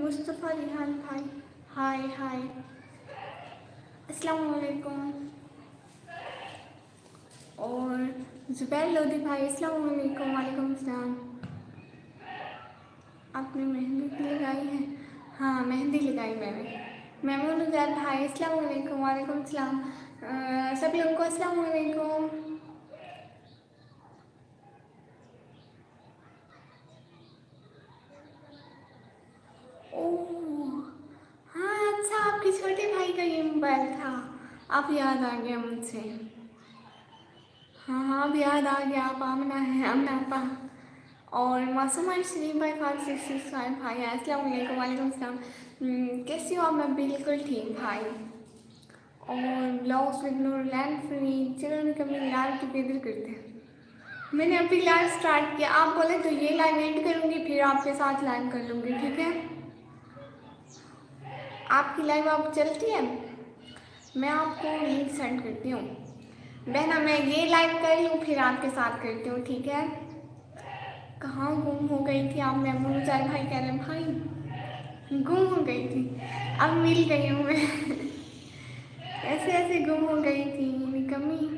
मुस्तफ़ा रिहान भाई, हाय हाय, अस्सलाम वालेकुम। और ज़ुबैर लोधी भाई, अस्सलाम वालेकुम। वालेकुम अस्सलाम। आपने मेहंदी भी लगाई है? हाँ, मेहंदी लगाई मैंने। मेमून उजैर भाई, अस्सलाम वालेकुम। वालेकुम अस्सलाम। सब लोगों को अस्सलाम वालेकुम। ओह हाँ, अच्छा आपके छोटे भाई का ये मोबाइल था, आप याद आ गया मुझसे। हाँ हाँ, अब याद आ गया, आप आमना है, आमना आपा। और मासूम शरीफ भाई 565 भाई, अस्सलाम वालेकुम। वालेकुम सलाम। कैसी हो आप? मैं बिल्कुल ठीक भाई। और ब्लाउज विद नूरलैंड फ्री, चलो ना कभी लाइव टुगेदर करते हैं। मैंने अभी लाइव स्टार्ट किया, आप बोले तो ये लाइव एंड करूँगी, फिर आपके साथ लाइव कर लूँगी, ठीक है? आपकी लाइव आप चलती है, मैं आपको लिंक सेंड करती हूँ। बहना मैं ये लाइव कर लूँ फिर आपके साथ करती हूँ, ठीक है? कहाँ गुम हो गई थी आप? मैं मुजाहिद भाई कह रहे हैं भाई गुम हो गई थी, अब मिल गई हूँ मैं। ऐसे ऐसे गुम हो गई थी निकम्मी,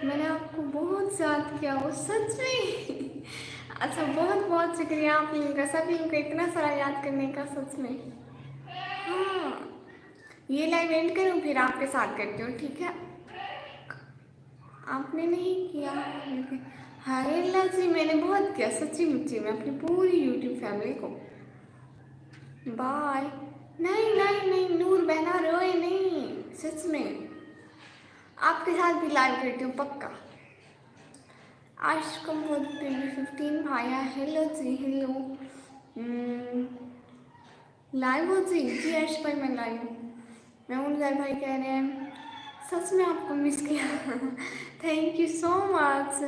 मैंने आपको बहुत याद किया वो सच में। अच्छा, बहुत बहुत शुक्रिया आप लोगों का, सब लोगों को इतना सारा याद करने का, सच में। हाँ, ये लाइव एंड करूँ फिर आपके साथ करती हूँ, ठीक है? आपने नहीं किया लेकिन, हाय अल्लाह जी, मैंने बहुत किया सच्ची मुच्ची में अपनी पूरी यूट्यूब फैमिली को। बाय। नहीं नहीं नहीं, नूर बहना रोए नहीं, सच में आपके साथ भी लाइव करती हूँ पक्का। आज कम बहुत 15 भाया, हेलो जी हेलो। लाइव हो जी अर्श भाई, मैं लाइव हूँ। मैं उनगर भाई कह रहे हैं सच में आपको मिस किया। Thank you so much.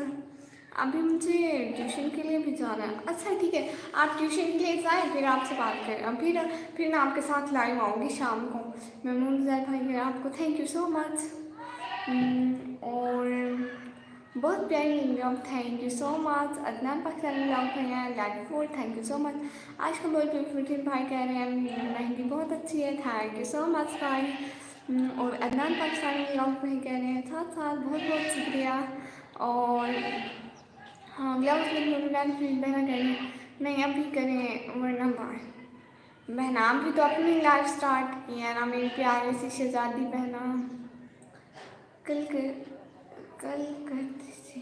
अभी मुझे ट्यूशन के लिए भी जाना है। अच्छा ठीक है, आप ट्यूशन के लिए जाएँ, फिर आपसे बात करें, फिर मैं आपके साथ लाइव आऊँगी शाम को। मैं मुनज़र भाई कह आपको थैंक यू सो मच। और बहुत प्यारी लॉग, thank you so much. Adnan पाकिस्तानी लॉग भैया like for, thank you so much. आज का बोल फिर भाई कह रहे हैं मेहंदी बहुत अच्छी है, थैंक यू सो मच भाई। और अदनान पाकिस्तानी लॉग भाई कह रहे हैं साथ साथ बहुत बहुत शुक्रिया। और हाँ, ब्लाउज फिर बहना कह रहे हैं नहीं अभी करें वरना बाय। बहना अभी तो अपनी लाइफ स्टार्ट की है ना मेरी प्यारी सी शहजादी बहना। कल करती थी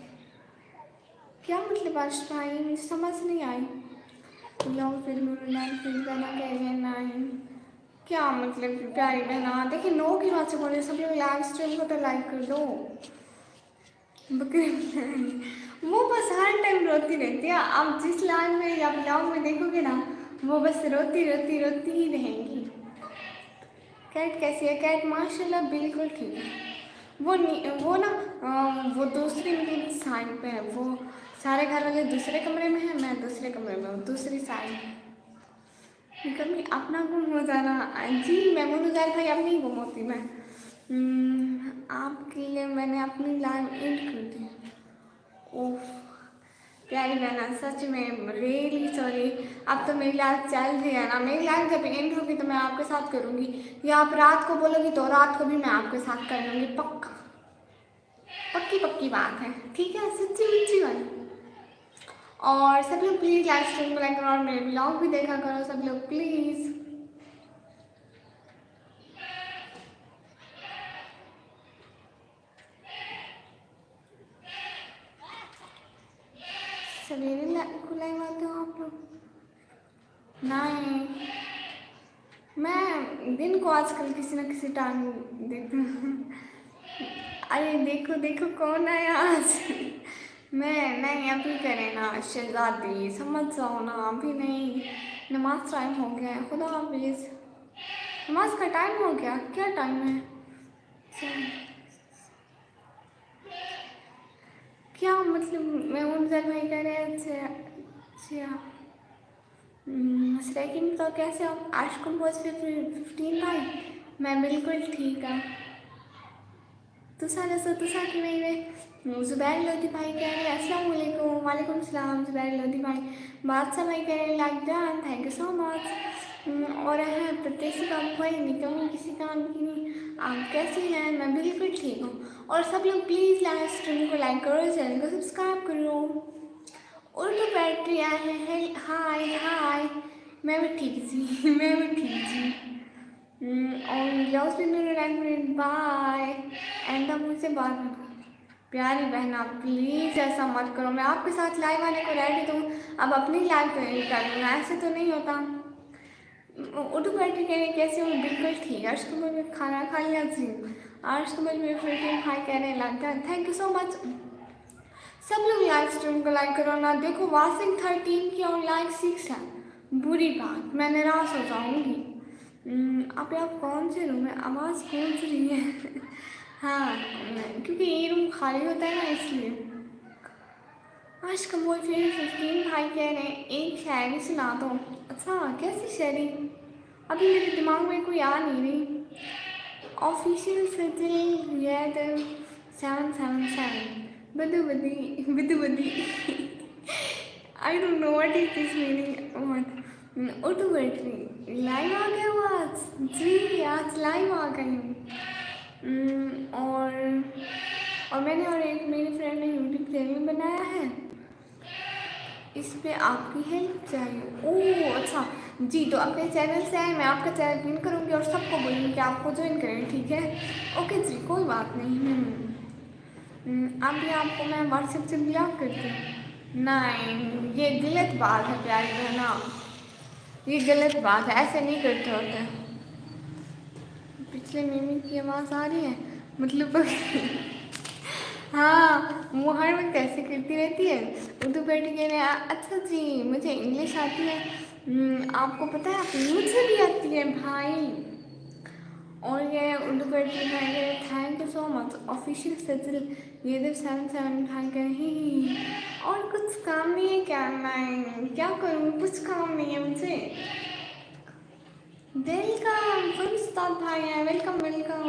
क्या मतलब अर्श भाई, मुझे समझ नहीं आई। लॉन्ग फिल्म बहना कह रही है नहीं, क्या मतलब प्यारी बहना? देखिए नो की बात से बोले, सब लोग लाइव स्ट्रीम को तो लाइक कर दो। बकरी वो बस हर टाइम रोती रहती है, आप जिस लाइव में या ब्लॉग में देखोगे ना, वो बस रोती रोती रोती ही रहेंगी। कैट कैसी है? कैट माशाल्लाह बिल्कुल ठीक है। वो ना वो दूसरी मतलब साइड पे है, वो सारे घर वाले दूसरे कमरे में है, मैं दूसरे कमरे में हूँ, दूसरी साइड। कभी अपना गुम हो जाना जी, मैं मुनज़र भाई अब नहीं गुम होती मैं। आपके लिए मैंने अपनी लाइव एंड कर दी। ओह प्यारी बहना, सच में रियली सॉरी। अब तो मेरी लाइफ चल रही है ना, मेरी लाइफ जब एंड होगी तो मैं आपके साथ करूँगी, या आप रात को बोलोगी तो रात को भी मैं आपके साथ कर लूँगी पक्का। पक्की पक्की बात है, ठीक है, सच्ची मुच्ची वाली। और सब लोग प्लीज़ लाइव स्ट्रीम को लाइक करो और मेरे ब्लॉग भी देखा करो सब लोग प्लीज़। सवेरे खुलाए आते हो आप लोग? नहीं, मैं दिन को आजकल किसी न किसी टाइम देखती हूँ। अरे देखो देखो कौन आया आज। मैं नहीं, अभी करें ना शहजादी, समझ जाओ ना, अभी नहीं, नमाज टाइम हो गया है, खुदा हाफिज़। नमाज का टाइम हो गया, क्या टाइम है? क्या मतलब? मैं मुनज़र भाई कह रहे हैं अच्छा अच्छा। सेकंड तो कैसे हो? आज को बहुत 15 भाई, मैं बिल्कुल ठीक है। तुसा कि मैं ज़ुबैर लोधी भाई कह रहे हैं अस्सलाम वालेकुम। वालेकुम सलाम ज़ुबैर लोधी भाई। बादशाह भाई कह रहे हैं like done, thank you so much. और है प्रत्याशी का भाई निकलने किसी काम की नहीं। आप कैसे हैं? मैं बिल्कुल ठीक हूँ। और सब लोग प्लीज़ लाइव स्ट्रीम को लाइक करो, चैनल को सब्सक्राइब करो। उर्दू बैटरी आए हैं। हाय हाय, मैं भी ठीक जी मैं भी ठीक जी। और लव से मेरे रैंक बाय एंड अब मुझसे बात में प्यारी बहन आप प्लीज़ ऐसा मत करो। मैं आपके साथ लाइव आने को रेडी तो अब अपनी लाइव कर लूँगा, ऐसे तो नहीं होता। उर्दू बैटरी कह रहे कैसे हो? बिल्कुल ठीक। अर्श कमल में खाना खा लिया जी। अर्श कमल में फिर हाई कह रहे हैं लगता है। Thank you so much. सब लोग लाइव स्ट्रीम को लाइक करो ना। देखो वासिंग 13 की और लाइक 6 है। बुरी बात, मैं निराश हो जाऊंगी। आप कौन से रूम में आवाज़ कौन सी रही है? हाँ, क्योंकि ये रूम खाली होता है ना इसलिए। आज का बॉयफ्रेंड 15 भाई कह रहे हैं एक शायरी सुना दो। अच्छा कैसी शायरी? अभी मेरे दिमाग में कोई आ नहीं रही। ऑफिशियल सर्जरी याद 777 बदू बदी बदू बदी I don't know what is this meaning. Urdu battery live आ गया वो आज जी, आज लाइव आ गई हूँ। और मैंने और एक मेरी फ्रेंड ने यूट्यूब चैनल बनाया है, इस पे आपकी हेल्प चाहिए। ओह अच्छा जी, तो अपने चैनल से आए, मैं आपका चैनल पिन करूँगी और सबको बोलूँगी कि आपको ज्वाइन करें, ठीक है? ओके जी, कोई बात नहीं। अभी आपको मैं व्हाट्सएप से ब्लॉक करती हूँ। नहीं, ये गलत बात है प्यारी बहना, ये गलत बात है, ऐसे नहीं करते होते। पिछले मीमी की आवाज़ आ रही है मतलब हाँ, वो हर वक्त ऐसे करती रहती है। उर्दू बैठ के ने अच्छा जी मुझे इंग्लिश आती है। आपको पता है आप मुझे भी आती है भाई। और ये उर्दू बैठ के भाई thank you so much. Official Sajal ये देव 77 भाई कह ही और कुछ काम नहीं है क्या? मैं क्या करूँ, कुछ काम नहीं है मुझे। वेलकम फुल स्टॉप भाई है, वेलकम वेलकम।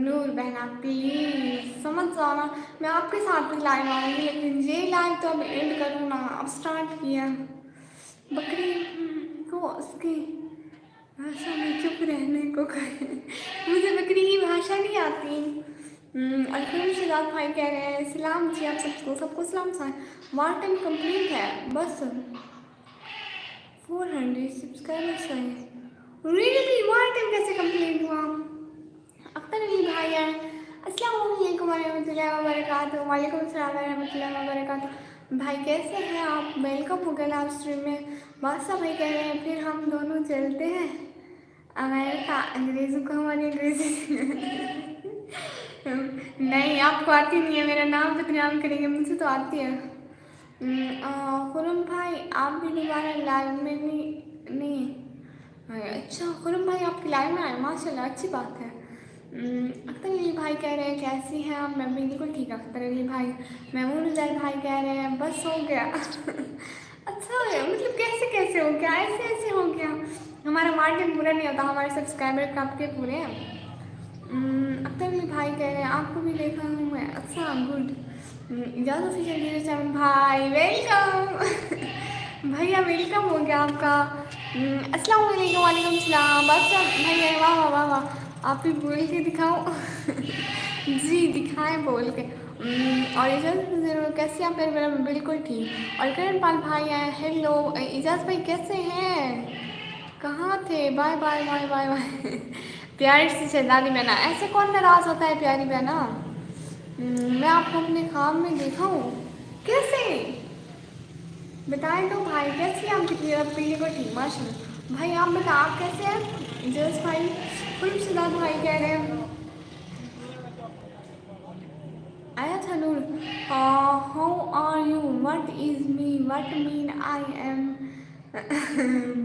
नूर बहना प्लीज़ समझ जाओ ना, मैं आपके साथ भी लाइव आऊँगी लेकिन ये लाइव तो अब एंड करूँ ना। अब स्टार्ट किया बकरी को उसकी भाषा में चुप रहने को कहे मुझे बकरी की भाषा नहीं आती। अलखुम शिदात भाई कह रहे हैं सलाम जी, आप सबको सलाम सा। वार टाइम कंप्लीट है बस 400 सब्सक्राइबर्स है। रियली वार टाइम कैसे कंप्लीट हुआ? अख्तर अली भाई हैं, अस्सलाम वालेकुम वरहमतुल्लाहि वबरकातुहू। वालेकुम सलाम वरहमतुल्लाहि वबरकातुहू। भाई कैसे हैं आप? वेलकम हो गया लाइव स्ट्रीम में। बादशाह भाई कह रहे हैं फिर हम दोनों चलते हैं अमेरिका। अंग्रेज़ों को हमारी अंग्रेजी नहीं आपको आती नहीं है, मेरा नाम बदनाम करेंगे, मुझे तो आती है। खुरम भाई आप भी दोबारा लाइव में नहीं अच्छा खुरम भाई आपकी लाइव में आए, माशाल्लाह अच्छी बात है। अख्तर अली भाई कह रहे हैं कैसी हैं आप? मैं बिल्कुल ठीक अख्तर अली भाई। महमूद उजैर भाई कह रहे हैं बस हो गया अच्छा हो गया मतलब कैसे कैसे हो गया? ऐसे ऐसे हो गया? हमारा मार्जिन पूरा नहीं होता, हमारे सब्सक्राइबर कब के पूरे हैं। अख्तर अली भाई कह रहे हैं आपको भी देखा हूँ मैं। अच्छा गुड। इजाज़ ऑफिशियल 07 भाई वेलकम भैया वेलकम हो गया आपका। अस्सलाम वालेकुम। वालेकुम सलाम। बादशाह भैया वाह वाह वाह वाह, आप भी बोल के दिखाओ जी दिखाएं बोल के। और इजाज़त ज़रूर कैसे आप? मेरे में बिल्कुल ठीक। और करण पाल भाई हैं हेलो। इजाज़ भाई कैसे हैं? कहाँ थे? Bye bye bye bye bye प्यारी सी शहजादी बहना, ऐसे कौन नाराज़ होता है प्यारी बहना? मैं आपको अपने काम में देखा हूँ कैसे? बताएं तो भाई कैसी है आपकी पीली को? ठीक माशाल्लाह। भाई आप बता आप कैसे हैं? जस भाई फुल सिद्धार्थ भाई कह रहे हैं आया था Noor. How are you? What is me? What mean I am?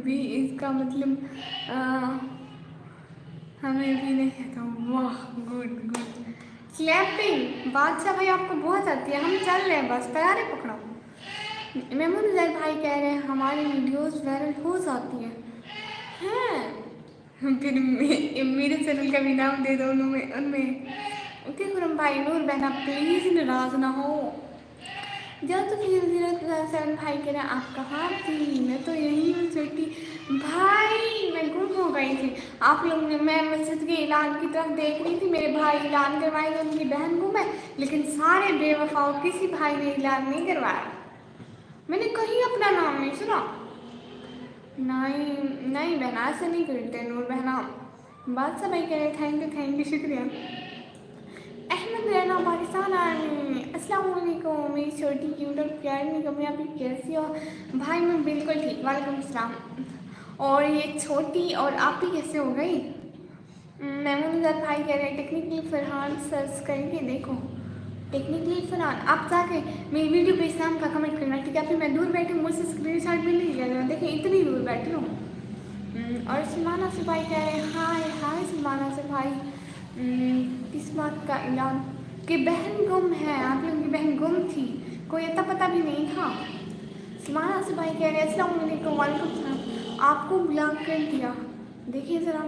Be इसका मतलब हमें भी नहीं कहता। वाह गुड गुड क्लैपिंग। बादशाह भाई आपको बहुत आती है, हम चल रहे हैं बस तैयारी पकड़ो। मेमून जैद भाई कह रहे हैं हमारी वीडियोस वायरल हो जाती हैं फिर मेरे चैनल का भी नाम दे दो उनमें। ओके खुरम भाई नूर बहना प्लीज़ नाराज़ ना हो। जब तो फिर 07 भाई कह रहे हैं आप कहाँ थी? मैं तो यहीं हूँ छोटी। आप लोग ने, मैं मस्जिद के ऐलान की तरफ देख रही थी, मेरे भाई ऐलान करवाएंगे उनकी बहन को मैं, लेकिन सारे बेवफाओं किसी भाई ने ऐलान नहीं करवाया। मैंने कहीं अपना नाम नहीं सुना। नहीं नहीं बहना, ऐसे नहीं करते नूर बहना। बात सब भाई कह रहे थैंक यू शुक्रिया। अहमद रैना पाकिस्तान आर्मी, अस्सलाम वालेकुम मेरी छोटी क्यूट और प्यारी निकमी, आप कैसी हो भाई? मैं बिल्कुल ठीक, वालेकुम सलाम। और ये छोटी और आप ही कैसे हो गई? मेमून भाई कह रहे हैं टेक्निकली फरहान सर्च करके देखो, टेक्निकली फरहान आप जाके मेरी वीडियो पे इस्लाम का कमेंट करना, ठीक है? फिर मैं दूर बैठी हूँ, मुझसे स्क्रीन शॉट भी नहीं लिया जाना, देखिए इतनी दूर बैठी हूँ। और सलमाना से भाई कह रहे हैं हाय सलमाना से भाई, किस बात का ऐलान? कि बहन गुम है, आप लोगों की बहन गुम थी, कोई अता पता भी नहीं था। सलमाना से भाई कह रहे हैं अस्सलाम वालेकुम, वालेकुम सलाम, आपको ब्लॉक कर दिया। देखिए ज़रा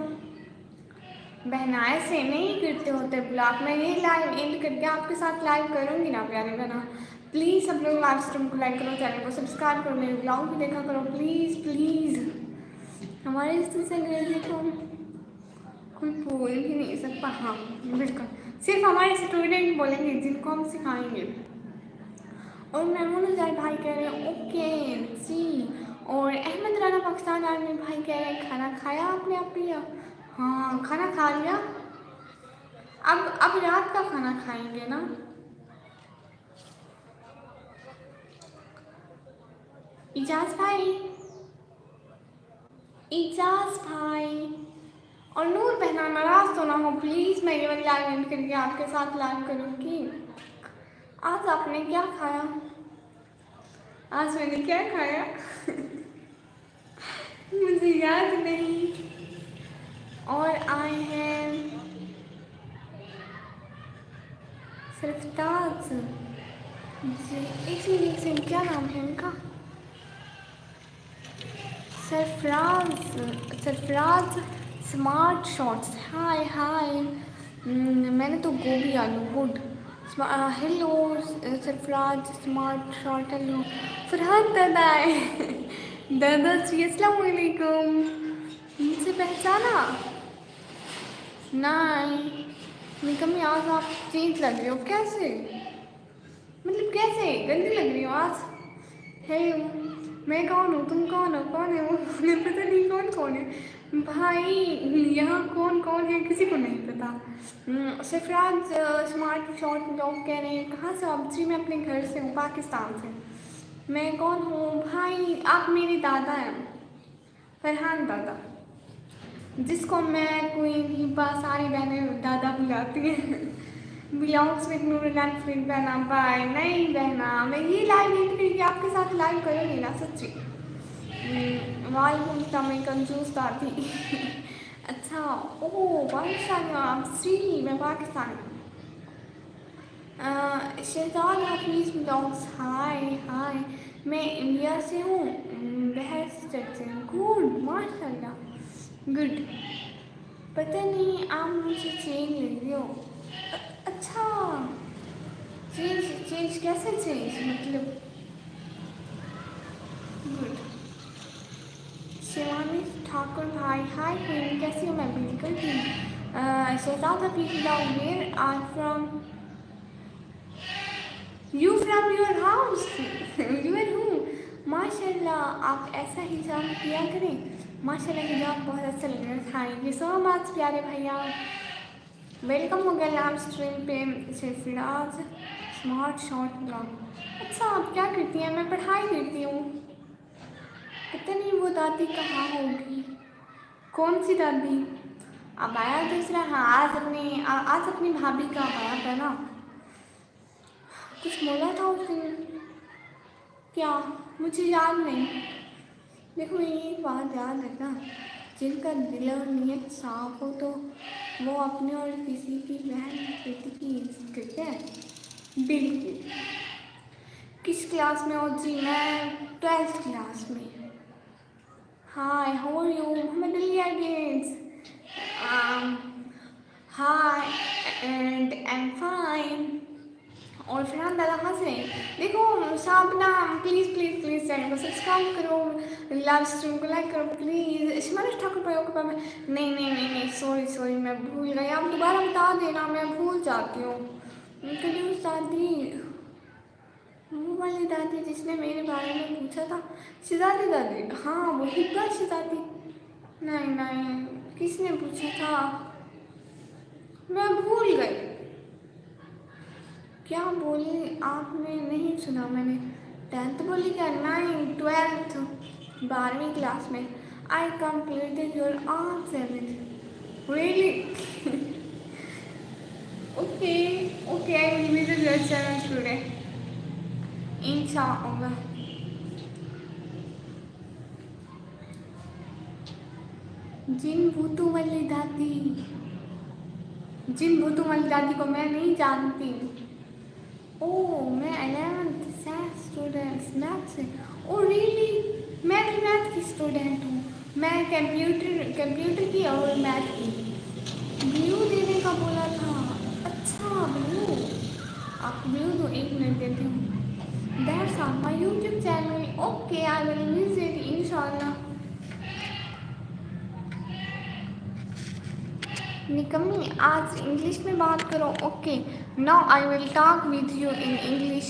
बहना ऐसे नहीं करते होते ब्लॉग। मैं ये लाइव एंड करके आपके साथ लाइव करूँगी ना प्यारे बहना, प्लीज़ सब लोग लाइव स्ट्रीम को लाइक करो, चैनल को सब्सक्राइब करो, मेरे ब्लॉग भी देखा करो प्लीज़ प्लीज़। हमारे इस अंग्रेजी को कोई बोल भी नहीं सकता। हाँ बिल्कुल, सिर्फ हमारे स्टूडेंट बोलेंगे जिनको हम सिखाएंगे। और मेमून भाई कह रहे हैं ओके जी। और अहमद राना पाकिस्तान आर्मी भाई कह रहे हैं खाना खाया आपने? आप लिया? हाँ खाना खा लिया। अब रात का खाना खाएंगे ना। इजाज भाई, इजाज भाई और नूर बहना नाराज तो ना हो प्लीज़, मैं ये वाली लाइव एंड करके आपके साथ लाइव करूँगी। आज आपने क्या खाया? आज मैंने क्या खाया मुझे याद नहीं। और आए हैं सरफराज जी, एक सेकंड क्या नाम है उनका? सरफराज स्मार्ट शॉट्स, हाय। मैंने तो गोभी आलू good. Hello Sarfaraz smart shot, hello Farhan दादा है दादा जी अस्सलाम वालेकुम, मुझसे पहचाना? नहीं निकम्मी, आज आप चेंज लग रहे हो, कैसे मतलब कैसे गंदी लग रही हो आज? हेलो मैं कौन हूँ, तुम कौन हो, कौन है वो मुझे पता नहीं कौन है भाई, यहाँ कौन है किसी को नहीं पता। सरफराज स्मार्ट शॉट लोग कह रहे हैं कहाँ से आप? जी मैं अपने घर से हूँ, पाकिस्तान से। मैं कौन हूँ भाई? आप मेरे दादा हैं, फरहान दादा, जिसको मैं क्वीन हिबा सारी बहनें दादा बुलाती हैं। बिलोंग्स विद नूरलान फ्रेंड बहना, बाय नहीं बहना, मैं ये लाइव नहीं करके आपके साथ लाइव करूँगी ना सच्ची। वालेकुम सलाम, मैं कंजूस दादी अच्छा ओह पाकिस्तानी आप? श्री मैं पाकिस्तानी। शहजाद हाफिज़ ब्लॉग्स, हाय मैं इंडिया से हूँ, बहर से। गुड माशाल्लाह गुड। पता नहीं आप मुझे चेंज लग रही हो। अच्छा चेंज कैसे चेंज मतलब? गुड। शिवानी ठाकुर भाई हाय क्वीन, कैसी हो? मैं बिल्कुल ठीक। Shahzad Hafeez blog, where I from you, from your house your हूँ। माशाल्लाह आप ऐसा हिजाब किया करें, माशाल्लाह हिजाब बहुत अच्छा लग रहा है। थैंक यू सो मच प्यारे भैया, वेलकम हो गया लाइव स्ट्रीम पे। सरफराज स्मार्ट शॉट ब्लॉग, अच्छा आप क्या करती हैं? मैं पढ़ाई करती हूँ। पता नहीं वो दादी कहाँ होगी, कौन सी दादी? अब आया दूसरा। हाँ आज अपनी भाभी का आया था ना, कुछ बोला था उस दिन, क्या मुझे याद नहीं। देखो ये बात याद रखना, जिनका दिल और नीयत साफ हो तो वो अपने और किसी की बहन बेटी की इज्जत करते हैं। बिल्कुल। किस क्लास में हो जी? मैं 12th क्लास में। Hi how are you? Mohammad Ali अगेंस, hi and I am fine. और फरहान दादा हंस रहे हैं। देखो साबना प्लीज़ चैनल को सब्सक्राइब करो, लाइव स्ट्रीम को लाइक करो प्लीज़। शिवानी ठाकुर भाई ओके मैं नहीं नहीं नहीं नहीं सॉरी सॉरी मैं भूल गई, आप दोबारा बता देना, मैं भूल जाती हूँ। कंजूस दादी, वो वाली दादी जिसने मेरे बारे में पूछा था, शिजादी दादी, हाँ वही बात शिजादी। नहीं नहीं, किसने पूछा था, मैं भूल गई। क्या बोली आपने, नहीं सुना मैंने। 10th बोली क्या, 9 12th 12वीं क्लास में। आई completed your all 7 really okay okay I will visit your 7th today इंशाअल्लाह। जिन भूतों वाली दादी, जिन भूतों वाली दादी को मैं नहीं जानती। ओह मैं 11th स्टूडेंट मैथ से। ओ रियली, मैं भी मैथ की स्टूडेंट हूँ। मैं कंप्यूटर की और मैथ की। ब्लू देने का बोला था, अच्छा ब्लू, आपको ब्लू दो, 1 मिनट देती हूँ। That's on my YouTube channel, okay I will visit इंशाल्लाह। निकम्मी आज इंग्लिश में बात करो, okay now I will talk with you in English.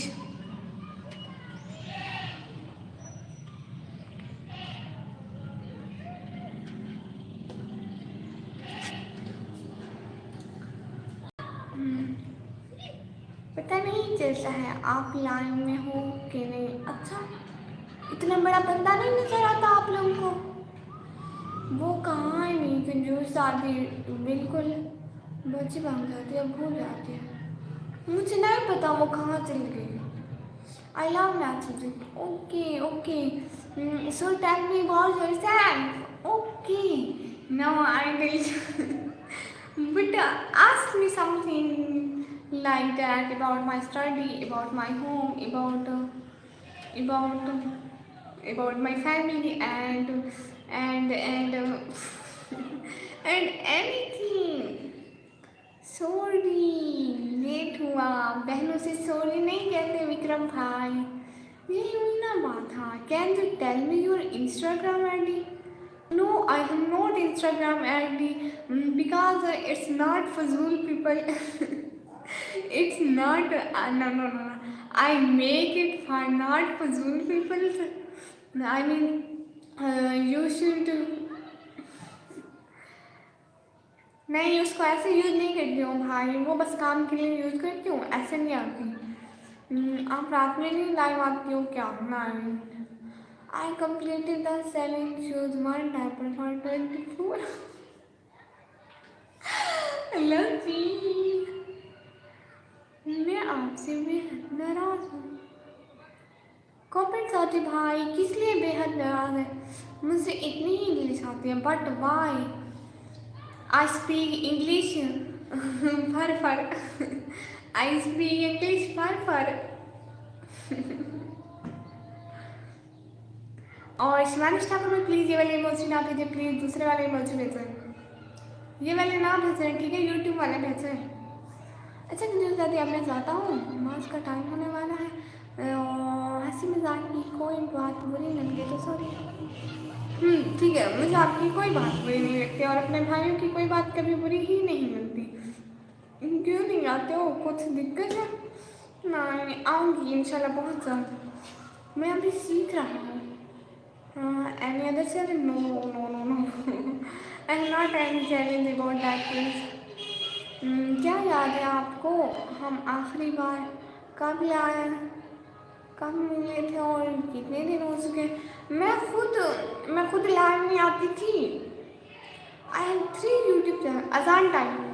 पता नहीं चलता है आप लाइन में हो कि नहीं। अच्छा, इतना बड़ा बंदा नहीं नजर आता आप लोगों को। वो कहाँ है, नहीं कंजूस दादी, बिल्कुल बच्ची भाग जाती है, भूल जाती है। मुझे नहीं पता वो कहाँ चल गई। I love math music, okay okay so tell me about yourself, okay now I will but ask me something like that about my study, about my home, about about my family and and anything. Sorry late हुआ, बहनों से sorry नहीं कहते विक्रम भाई, यही हुई ना बात। हाँ, can you tell me your Instagram ID. No, I have not Instagram ID because it's not Fazul people. It's not. No, no, no, no. I make it for not Fazul people. I mean, you should. नहीं, उसको ऐसे use नहीं करती हूँ भाई, वो बस काम के लिए यूज़ करती हूँ, ऐसे नहीं आती। आप रात में नहीं लाइव आती हो क्या? नहीं। I completed the 7 shoes, 1 diaper for 24. Lucky, मैं आपसे बेहद नाराज हूँ। कॉपरेट आती भाई, किस लिए बेहद नाराज है? मुझे इतनी ही इंग्लिश आती है, but why I speak English for I speak English for और शिवानी ठाकुर में प्लीज़ ये वाले इमोजी ना भेजें, प्लीज़ दूसरे वाले इमोजी भेजें, ये वाले ना भेजें, ठीक है? यूट्यूब वाले भेजें। अच्छा कंजूस दादी, अब मैं जाता हूँ, नमाज का टाइम होने वाला है। हंसी मजाक की कोई बात बुरी नहीं लगे तो सॉरी। ठीक है, मुझे आपकी कोई बात बुरी नहीं लगती और अपने भाइयों की कोई बात कभी बुरी ही नहीं लगती। क्यों नहीं आते हो, कुछ दिक्कत है? नहीं, आऊँगी इंशाल्लाह बहुत जल्द, मैं अभी सीख रहा हूँ। Any other challenge? No no no no I am not any challenge about that please. क्या याद है आपको हम आखिरी बार कब आए, कब मिले थे और कितने दिन हो चुके? मैं खुद लाइव नहीं आती थी। I have 3 YouTube channel. अजान टाइम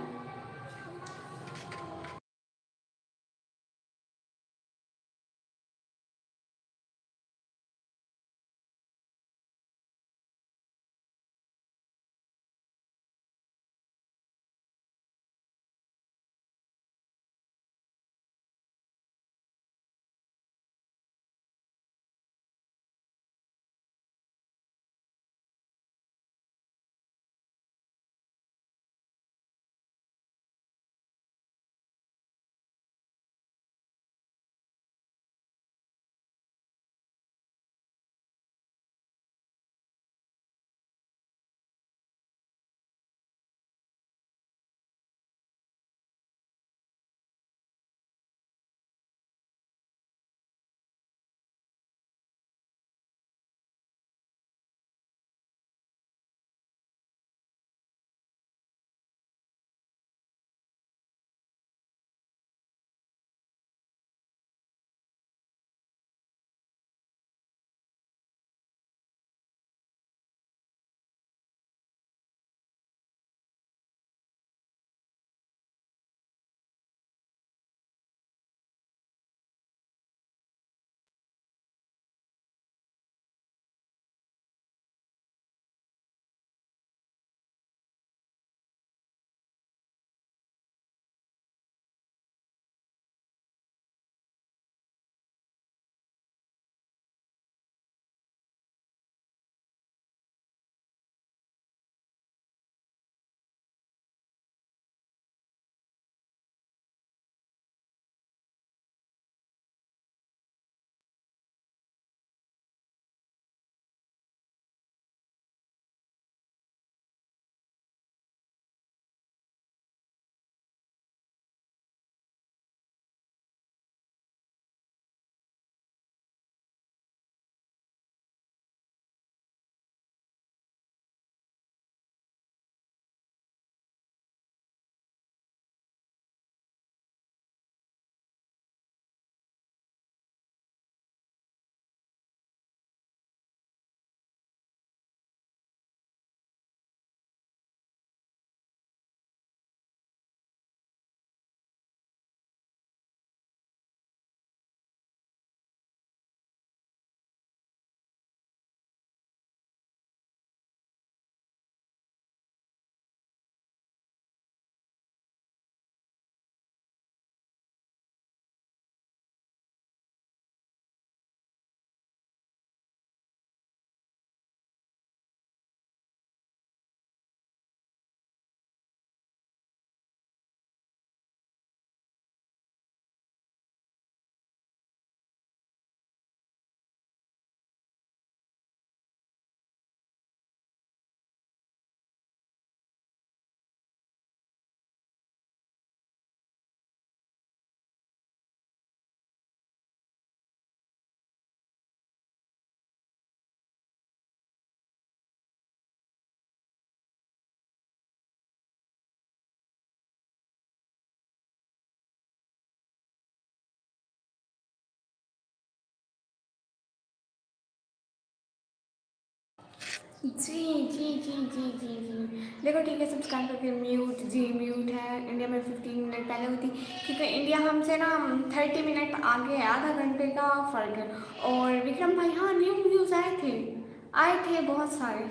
जी जी जी जी जी जी, देखो ठीक है, सब्सक्राइब करके म्यूट, जी म्यूट है। इंडिया में 15 मिनट पहले हुई थी, क्योंकि इंडिया हमसे ना 30 मिनट आगे है, आधा घंटे का फ़र्क है। और विक्रम भाई, हाँ न्यू व्यूज़ आए थे बहुत सारे,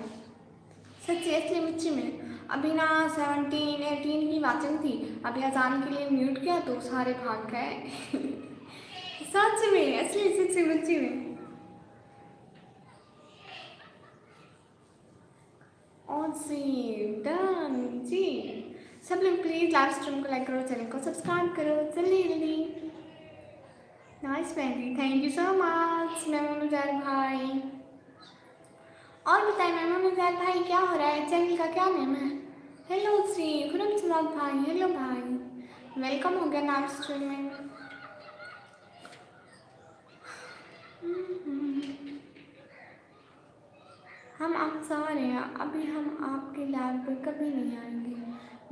सच्ची असली मुच्ची में। अभी ना 17-18 की वाचिंग थी, अभी अजान के लिए म्यूट किया तो सारे भाग गए। सच में, असली सच्ची मुच्ची में। और जी डन जी, सब लोग प्लीज़ लाइव स्ट्रीम को लाइक करो, चैनल को सब्सक्राइब करो जल्दी जल्दी। Nice mehndi, thank you so much Memon Uzair भाई। और बताइए मेमोन उजैर भाई, क्या हो रहा है, चैनल का क्या नेम है? हेलो श्री खुरम सलाद भाई, हेलो भाई, वेलकम हो गया लाइव स्ट्रीम में। हम आप सारे हैं, अभी हम आपके लैब पर कभी नहीं आएंगे,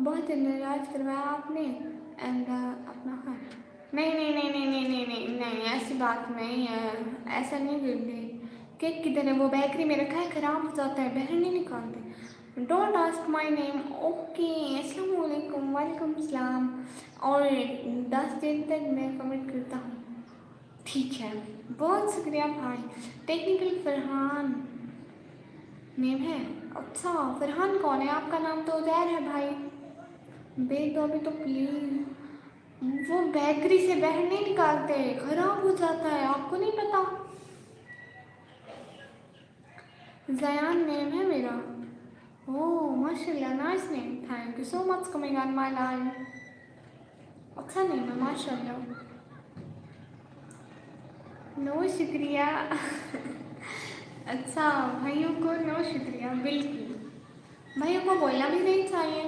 बहुत नाराज करवाया आपने। एंड अपना हाँ, नहीं नहीं नहीं नहीं नहीं नहीं नहीं नहीं, ऐसी बात नहीं है, ऐसा नहीं करते। केक किधर है? वो बेकरी में रखा है, ख़राब हो जाता है, बाहर नहीं निकालते। Don't ask my name. Okay, अस्सलाम वालेकुम, वालेकुम सलाम। और 10 दिन तक मैं कमेंट करता हूँ, ठीक है? बहुत शुक्रिया भाई। टेक्निकल फरहान नेम है? अच्छा, फरहान कौन है? आपका नाम तो उजैर है भाई। भेज दो अभी तो प्लीज़। वो बेकरी से बाहर नहीं निकालते, खराब हो जाता है, आपको नहीं पता? जयान नेम है मेरा। ओह माशाल्लाह, nice name, thank you so much coming on my life. अच्छा नेम है माशाल्लाह। नो शुक्रिया। अच्छा, भाइयों को नो शुक्रिया, बिल्कुल भाइयों को बोलना भी नहीं चाहिए।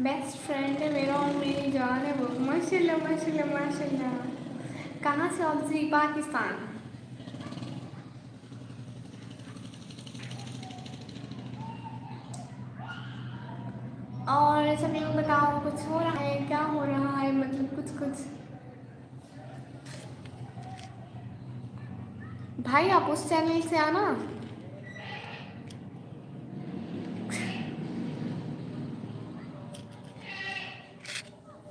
बेस्ट फ्रेंड है मेरा और मेरी जान है वो, माशाल्लाह माशाल्लाह माशाल्लाह। कहाँ से आप जी? पाकिस्तान। और सब लोग बताओ, कुछ हो रहा है, क्या हो रहा है, मतलब कुछ कुछ। भाई आप उस चैनल से आना।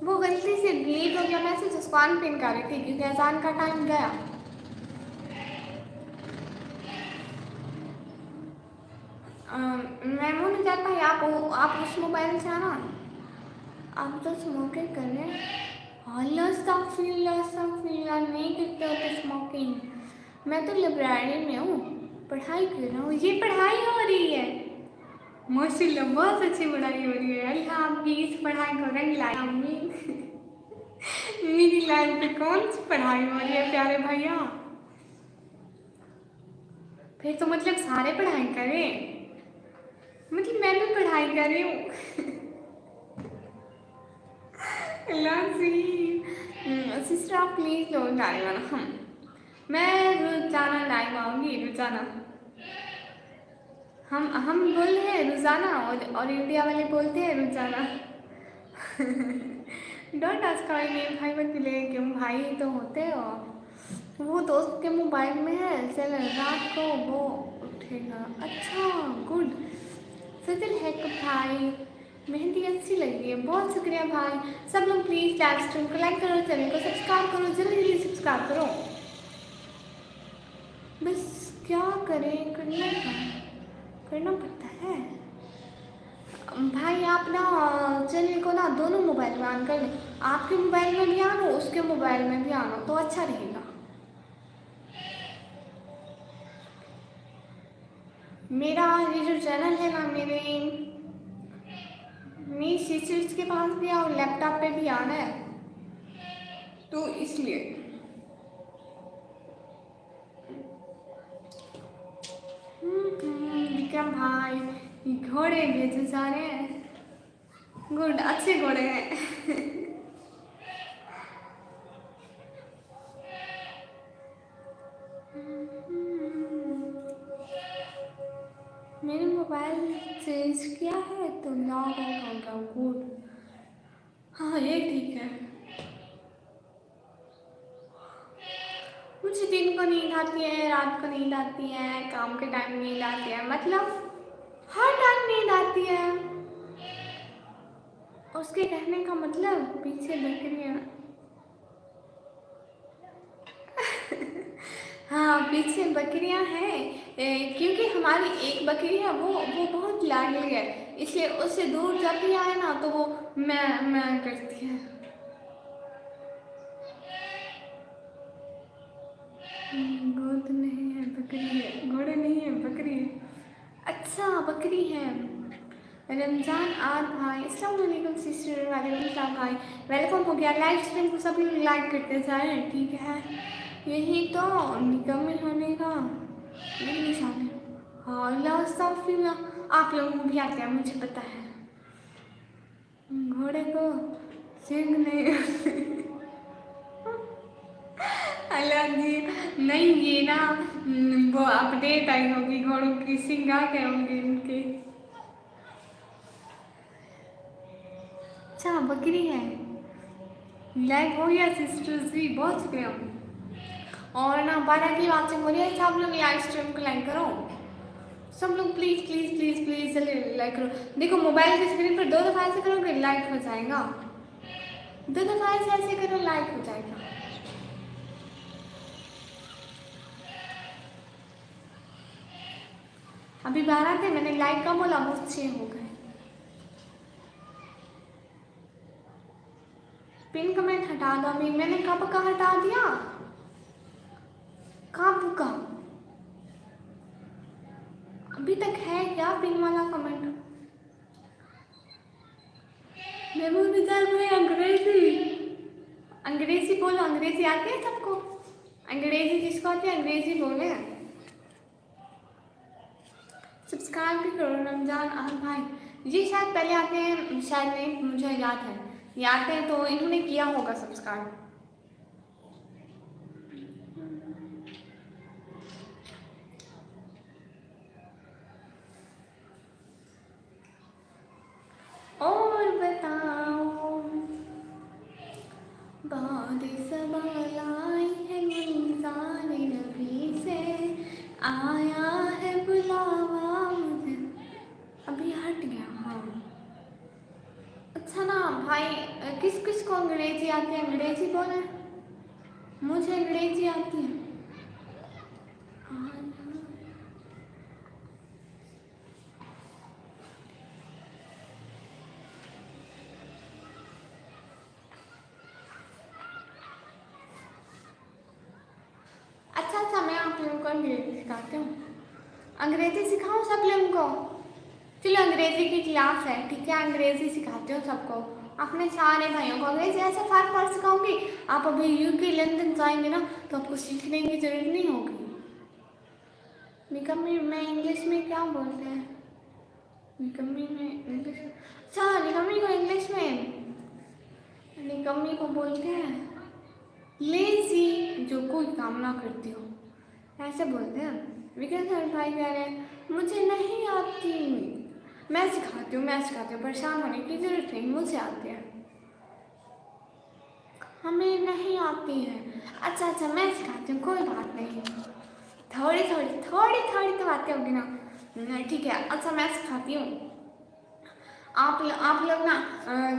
वो गलती से डिलीट हो गया मैसेज, उसको अनपिन कर रही थी क्योंकि अजान का टाइम गया। मैं वो नहीं जाता है, आप उस मोबाइल से आना। आप तो स्मोकिंग कर रहे हैं? अल्लाह अस्तगफिरुल्लाह अस्तगफिरुल्लाह, नहीं करते हो तो स्मोकिंग। मैं तो लाइब्रेरी में हूँ, पढ़ाई कर रहा हूँ, ये पढ़ाई हो रही है। माशाल्लाह बहुत अच्छी पढ़ाई हो रही है, अल्लाह आपकी इस पढ़ाई को रंग लाए आमीन। मेरी लाइफ पे कौन सी पढ़ाई हो रही है प्यारे भैया? फिर तो मतलब सारे पढ़ाई करें, मतलब मैं भी पढ़ाई कर रही हूँ। सिस्टर आप प्लीज लो लाइव आना, हम मैं रोजाना लाइव आऊँगी रोजाना। हम बोल रहे हैं रोजाना, और इंडिया वाले बोलते हैं रोजाना। डोंट आस्क माय नेम भाई, मत ले, क्यों भाई तो होते हो। वो दोस्त के मोबाइल में है, चल रात को वो उठेगा। अच्छा गुड, सजल है कब भाई? मेहंदी अच्छी लगी है, बहुत शुक्रिया भाई। सब लोग प्लीज़ लाइव स्ट्रीम को लाइक करो, चैनल को सब्सक्राइब करो, जल्दी जल्दी सब्सक्राइब करो। बस क्या करें, करना पड़ता है भाई। आप ना चैनल को ना दोनों मोबाइल में ऑन कर लें, आपके मोबाइल में भी आना, उसके मोबाइल में भी आना, तो अच्छा रहेगा। मेरा ये जो चैनल है ना, मेरी सिस्टर्स के पास भी और लैपटॉप पे भी आना है, तो इसलिए। विक्रम भाई, घोड़े भेजे जा रहे हैं, गुड, अच्छे घोड़े हैं। मेरे मोबाइल चेंज किया है तो लॉग आउट हो गया, गुड। हाँ ये ठीक है। मुझे मुझे दिन को नींद आती है, रात को नींद आती है, काम के टाइम नींद आती है, मतलब हर टाइम नींद आती है। उसके कहने का मतलब पीछे बकरियाँ। हाँ, पीछे बकरियां हैं, क्योंकि हमारी एक बकरी है, वो बहुत लाडली है, इसलिए उससे दूर जब भी आए ना तो वो मैं करती है। गोद नहीं है, बकरी है, घोड़े नहीं है, बकरी है। अच्छा, बकरी है। रमजान आज भाई, अस्सलाम वालेकुम सिस्टर, वालेकुम सलाम भाई, वेलकम हो गया। लाइव स्ट्रीम को सब लोग लाइक करते जाए, ठीक है। यही तो निकम्मे होने का यही निशान है। हाँ, लास्ताफी में आप लोगों को भी आते हैं, मुझे पता है। घोड़े को सिंग नहीं। अल्लाह जी, नहीं ये ना वो अपडेट आई होगी, घोड़ों की सिंग आ गए होंगे इनके। अच्छा, बकरी है। लाइक हो गया सिस्टर्स भी, बहुत शुक्रिया। और ना 12 की बात से बोलिए, सब लोग लाइव स्ट्रीम को लाइक करो, सब लोग प्लीज प्लीज प्लीज प्लीज चलिए लाइक करो। देखो मोबाइल की स्क्रीन पर 2 दफ़ा ऐसे करोगे लाइक हो जाएगा, 2 दफ़ा ऐसे करो लाइक हो जाएगा। अभी 12 थे, मैंने लाइक का बोला, वो 6 हो गए। पिन कमेंट हटा दो। अभी मैंने कब का हटा दिया, कब का? अभी तक है क्या पिन वाला कमेंट? महमूद निजाम भाई अंग्रेजी, अंग्रेजी बोलो, अंग्रेजी आती है सबको? अंग्रेजी जिसको आती है अंग्रेजी बोले। सब्सक्राइब भी करो रमजान आज भाई, ये शायद पहले आते हैं, शायद नहीं, मुझे याद है ये आते हैं, तो इन्होंने किया होगा सब्सक्राइब। और बताओ, बाद सवाल आई है मीज़ान नबी से, आया है बुलावा मुझे। अभी हट गया। हाँ, अच्छा ना भाई, किस किस को अंग्रेजी आती है, अंग्रेजी बोले। मुझे अंग्रेजी आती है। हाँ, अच्छा अच्छा, मैं आप लोगों को अंग्रेजी सिखाती हूँ, अंग्रेजी सिखाऊँ सब लोगों को। चलो अंग्रेजी की क्लास है, ठीक है, अंग्रेजी सिखाती हूँ सबको, अपने सारे भाइयों को अंग्रेजी ऐसे फार सिखाऊंगी। आप अभी यूके लंदन जाएंगे ना तो आपको सीखने की जरूरत नहीं होगी। निकम्मी में इंग्लिश में क्या बोलते हैं? निकम्मी में इंग्लिश, अच्छा निकम्मी को इंग्लिश में, निकम्मी को बोलते हैं लेजी, जो कोई काम ना करती हो, ऐसे बोलते हैं। विकास सर भाई कह रहे हैं मुझे नहीं आती, मैं सिखाती हूँ, मैं सिखाती हूँ, परेशान होने की जरूरत नहीं, मुझे आती है। हमें नहीं आती है, अच्छा अच्छा मैं सिखाती हूँ, कोई बात नहीं, थोड़ी थोड़ी थोड़ी थोड़ी तो बातें होगी ना, ठीक है। अच्छा मैं सिखाती हूँ। आप लोग ना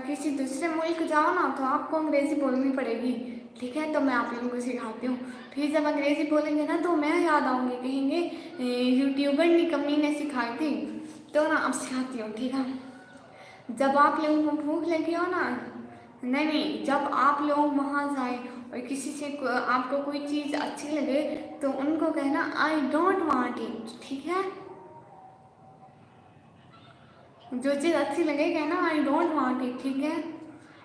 किसी दूसरे मुल्क जाओ ना तो आपको अंग्रेज़ी बोलनी पड़ेगी, ठीक है, तो मैं आप लोगों को सिखाती हूँ। फिर जब अंग्रेज़ी बोलेंगे ना तो मैं याद आऊँगी, कहेंगे यूट्यूबर निकम्मी ने सिखाई थी, तो ना अब सिखाती हूँ, ठीक है। जब आप लोगों को भूख लगी हो ना, नहीं नहीं, जब आप लोग वहाँ जाए और किसी से आपको कोई चीज़ अच्छी लगे तो उनको कहना आई डोंट वांट इट, ठीक है। जो चीज़ अच्छी लगे कहना आई डोंट वांट इट, ठीक है।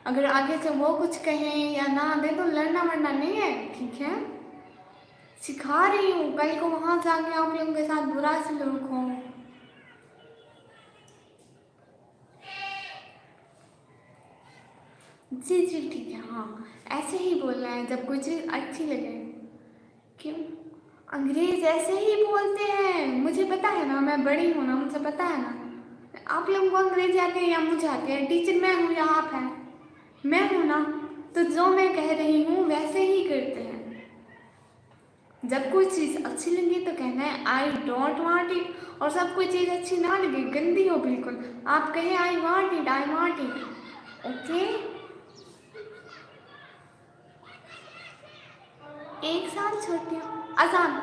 अगर आगे से वो कुछ कहें या ना दे तो लड़ना वरना नहीं है, ठीक है। सिखा रही हूँ, कल को वहाँ जाके आप लोगों के साथ बुरा सलूक हो। जी जी ठीक है, हाँ ऐसे ही बोलना है जब कोई चीज़ अच्छी लगे। क्यों? अंग्रेज ऐसे ही बोलते हैं, मुझे पता है ना, मैं बड़ी हूँ ना, मुझे पता है ना। आप लोगों को अंग्रेजी आते हैं या मुझे आते हैं? टीचर मैं हूँ या आप हैं? मैं हूँ ना, तो जो मैं कह रही हूँ वैसे ही करते हैं। जब कोई चीज़ अच्छी लगे तो कहना है आई डोंट वांट इट, और सब कोई चीज़ अच्छी ना लगे, गंदी हो बिल्कुल, आप कहे I want it, I want it. Okay, एक साल छोटी हूँ। अजान।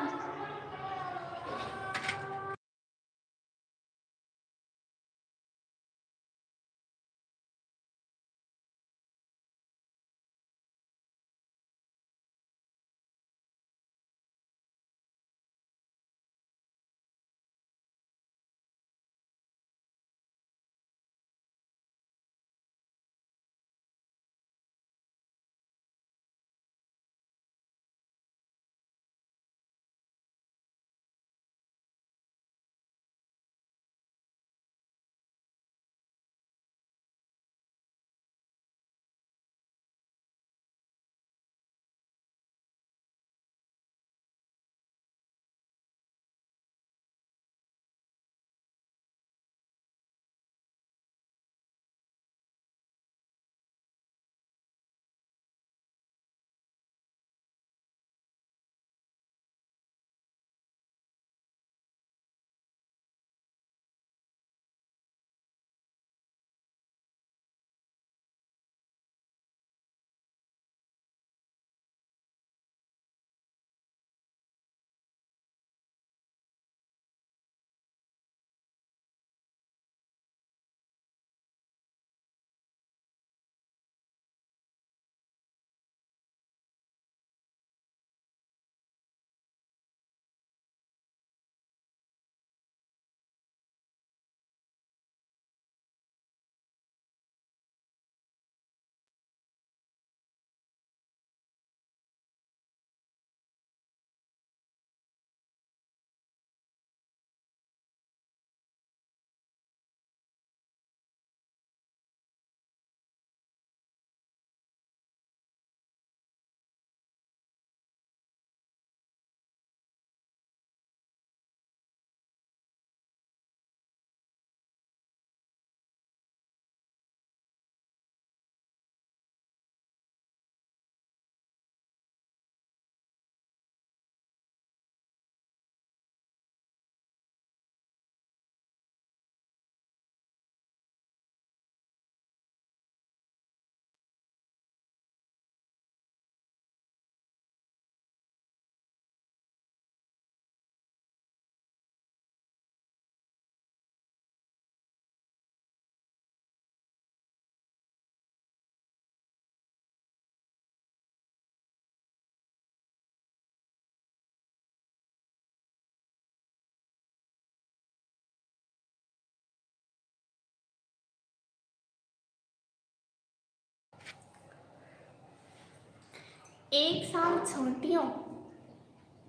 एक साल छोटी हो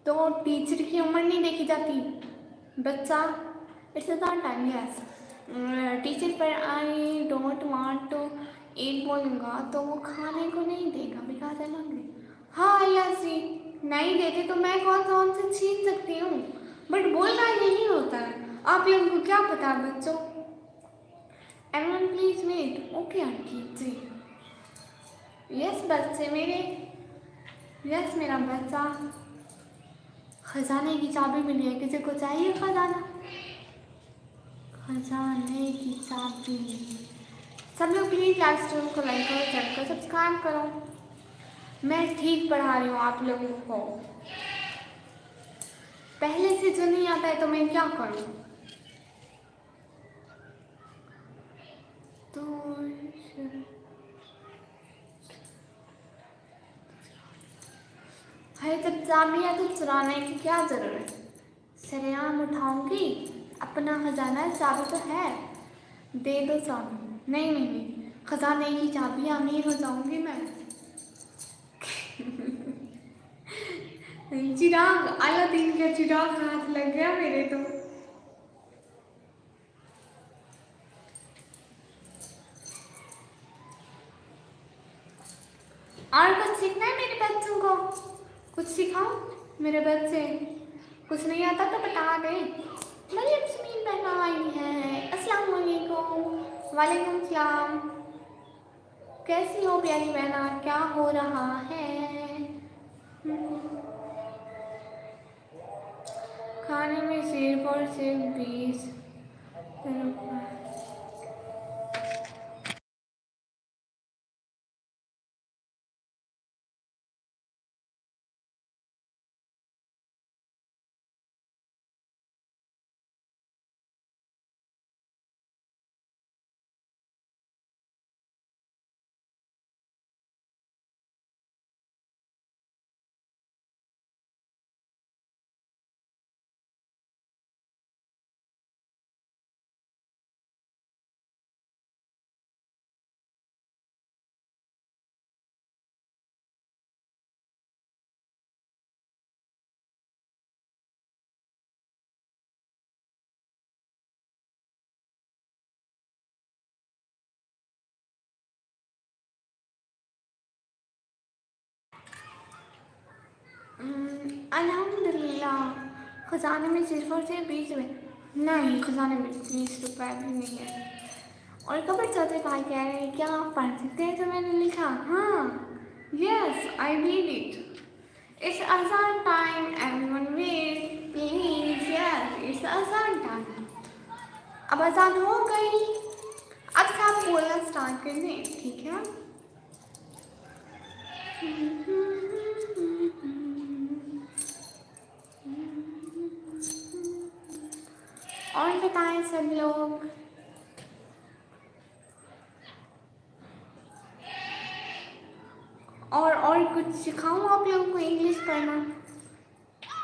तो टीचर की उम्र नहीं देखी जाती बच्चा। It's a time yes. Teacher पर I don't want to eat बोलूँगा तो वो खाने को नहीं देगा, बिकॉज आई हंग्री। हाँ अल्लाह जी, नहीं देते तो मैं कौन सा उनसे छीन सकती हूँ, बट बोलना यही होता है। आप लोगों को क्या पता बच्चों। Everyone please wait. Okay aunty ji. Yes बच्चे मेरे, यस मेरा बच्चा। खजाने की चाबी मिली है, किसी को चाहिए खजाना? खजाने की चाबी। सब लोग प्लीज लाइव स्ट्रीम को लाइक करो, चैनल को सब्सक्राइब करो। मैं ठीक पढ़ा रही हूँ आप लोगों को, पहले से जो नहीं आता है तो मैं क्या करूँ। तो है जब चाबी है तो चुराने की क्या जरूरत। सरेआम उठाऊंगी अपना खजाना, चाबी तो है, दे दो चाबी। नहीं नहीं नहीं, खजाने की चाबी, अमीर हो जाऊंगी मैं। चिराग, अलादीन का चिराग हाथ लग गया मेरे तो। और कुछ सीखना है मेरे बच्चों को, कुछ सिखाओ मेरे बच्चे। कुछ नहीं आता तो बता दे। मरियम समीन बहना आई है। अस्सलाम वालेकुम। वालेकुम सलाम। कैसी हो प्यारी बहना, क्या हो रहा है? खाने में सिर्फ और सिर्फ 20 रुपये। अल्हम्दुलिल्लाह, खजाने में सिर्फ और सिर्फ 20 रुपये नहीं, खजाने में 20 रुपये भी नहीं है। और कबर चौधरी भाई कह रहे हैं क्या आप पढ़ सकते हैं जो मैंने लिखा? हाँ, yes I read it. It's azan time, everyone wait please. Yes it's azan time. अब अजान हो गई, अब से आप बोलना स्टार्ट कर दें, ठीक है? और बताएं सब लोग। और कुछ सिखाऊं आप लोगों को इंग्लिश पढ़ना?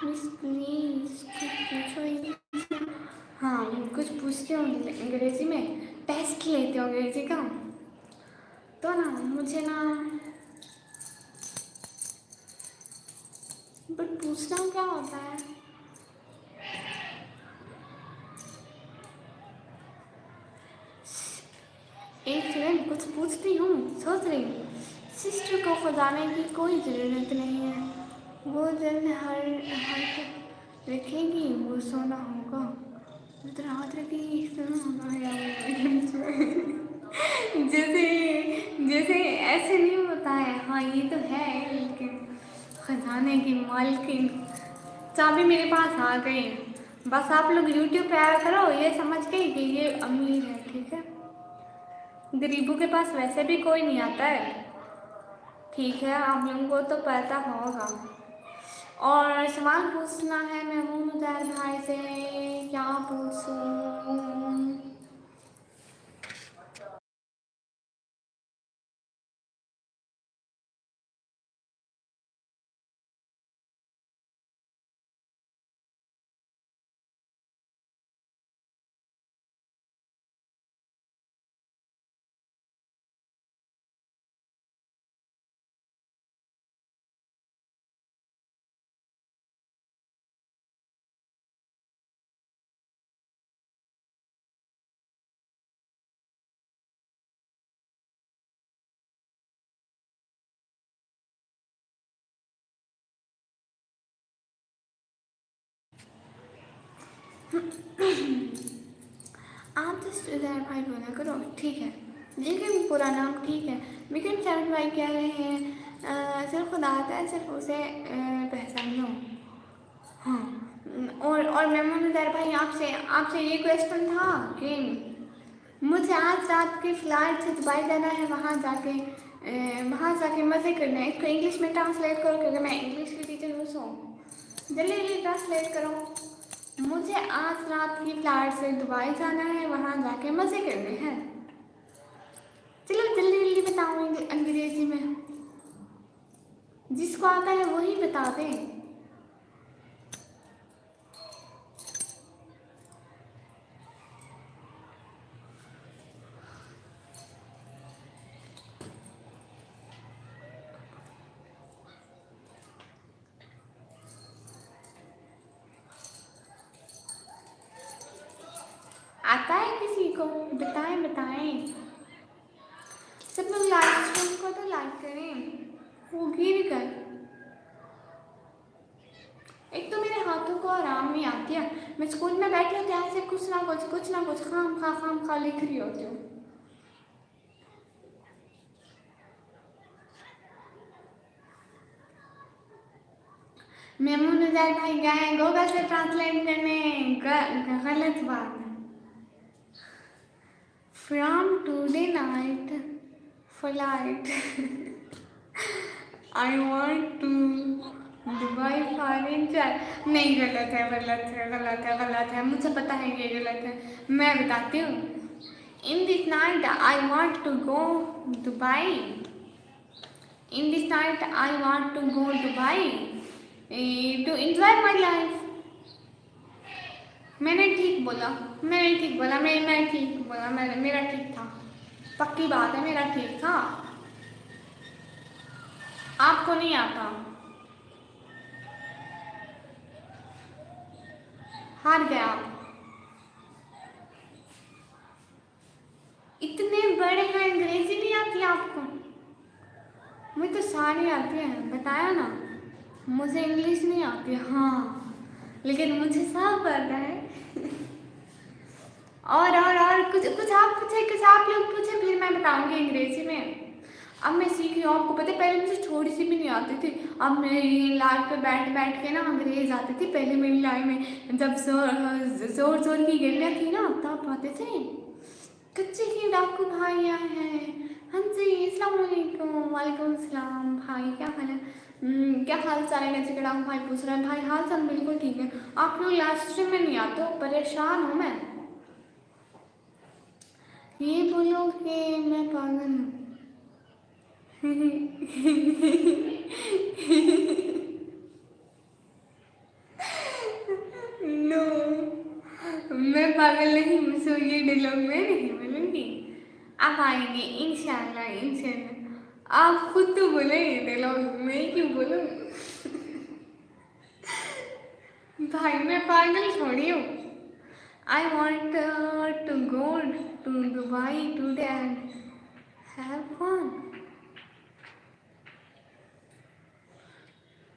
मिस प्लीज कुछ पूछो इंग्लिश में। हाँ, कुछ पूछते हो अंग्रेजी में, टेस्ट लेते हो अंग्रेजी का, तो ना मुझे ना बट पूछना क्या होता है? एक सेकंड, कुछ पूछती हूँ, सोच रही हूँ। सिस्टर को खुदाने की कोई ज़रूरत नहीं है, वो जल्द हर हर रखेगी, वो सोना होगा, रात रखेगी, सोना होगा। जैसे जैसे ऐसे नहीं होता है। हाँ ये तो है, लेकिन खजाने की मालकिन चाबी मेरे पास आ गई है। बस आप लोग यूट्यूब पे आया करो ये समझ के कि ये अमीर है, ठीक है? गरीबों के पास वैसे भी कोई नहीं आता है, ठीक है? आप लोगों को तो पता होगा। और सवाल पूछना है महमूद उजैर भाई से, क्या पूछूं? आप जस्ट उजैर भाई बोला करो, ठीक है? लेकिन पूरा नाम ठीक है। लेकिन शरद भाई कह रहे हैं सिर्फ खुदा आता है, सिर्फ उसे पहचान लो। हाँ, और मेमून उजैर भाई आपसे आपसे ये क्वेश्चन था कि मुझे आज रात के फ्लाइट से दुबई जाना है, वहाँ जाके मज़े करना है। इसको इंग्लिश में ट्रांसलेट करो, क्योंकि मैं इंग्लिश की टीचर हूँ। सो जल्दी जल्दी ट्रांसलेट करो। मुझे आज रात की फ्लाइट से दुबई जाना है, वहाँ जाके मज़े करने हैं। चलो जल्दी जल्दी बताओ अंग्रेजी में, जिसको आता है वही बता दें। आता है किसी को? बताएं बताएं। सब लोग लाइव स्ट्रीम को तो लाइक करें, वो गिर कर। एक तो मेरे हाथों को आराम नहीं आती है। मैं स्कूल में बैठी होती ऐसे कुछ ना कुछ खाम खा लिख रही होती हूँ। मेमून उजैर भाई गए गूगल से ट्रांसलेट करने, गलत बात है। From today night flight I want to Dubai foreign चार, नहीं गलत है, गलत है, गलत है, गलत है, मुझे पता है ये गलत है। मैं बताती हूँ। In this night I want to go Dubai, in this night I want to go Dubai to enjoy my life. मैंने ठीक बोला, मैंने ठीक बोला, मैं ठीक बोला, मेरा ठीक था, पक्की बात है, मेरा ठीक था। आपको नहीं आता, हार गए आप। इतने बड़े हैं, अंग्रेजी नहीं आती आपको? मुझे तो सारी आती है, बताया ना, मुझे इंग्लिश नहीं आती, हाँ, लेकिन मुझे सब आता है। और कुछ कुछ आप पूछे, कुछ आप लोग पूछे, फिर मैं बताऊंगी अंग्रेजी में। अब मैं सीख रही हूँ, आपको पता है पहले मुझे थोड़ी सी भी नहीं आती थी। अब मैं ये लाइव पे बैठ बैठ के ना अंग्रेज आती थी। पहले मेरी लाइफ में जब जोर जोर की गर्मियाँ थी ना, तब आते थे। कच्चे के डाकू भाई आए हैं। हाँ जी, अस्सलाम वालेकुम। वालेकुम अस्सलाम भाई, क्या हाल है? क्या हाल चाल है? कच्चे के डाकू भाई पूछ रहे हैं। भाई हाल चाल बिल्कुल ठीक है। आप लोग लाइव स्ट्रीम में नहीं आते हो, परेशान हूँ मैं। ये बोलो कि मैं पागल हूँ। नो, मैं पागल नहीं हूँ, सो ये डायलॉग मैं नहीं बोलूँगी। आप आएंगे इंशाल्लाह, इंशाल्लाह। आप खुद तो बोले ये डायलॉग, मैं क्यों बोलूँ? भाई मैं पागल थोड़ी हूँ। I want to go to Dubai today and have fun.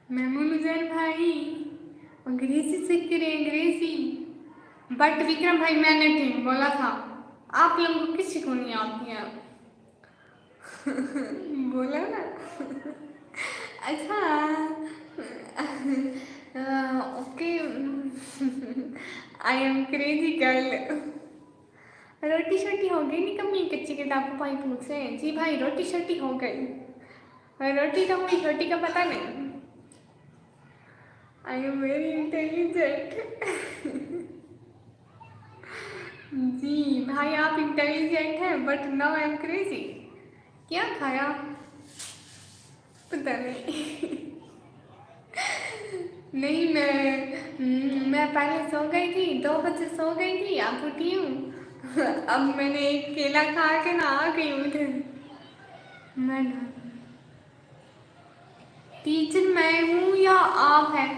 Maimoon Uzair भाई अंग्रेजी सीख रहे, अंग्रेजी। बट विक्रम भाई मैंने ठीक बोला था, आप लोगों को किसी को नहीं आती है। बोला ना। अच्छा, okay. I am crazy girl. रोटी शोटी हो गई नहीं कमी? कच्ची के डाकू भाई पूछ रहे हैं। जी भाई, रोटी शोटी हो गई, रोटी तो हुई, छोटी का पता नहीं। I am very intelligent. जी भाई, आप इंटेलिजेंट हैं, but now I am crazy. क्या खाया पता नहीं। नहीं, मैं पहले सो गई थी, 2 बजे सो गई थी, अब उठी हूँ। अब मैंने एक केला खा के ना आ गई उधर। मैं टीचर मैं हूँ या आप हैं?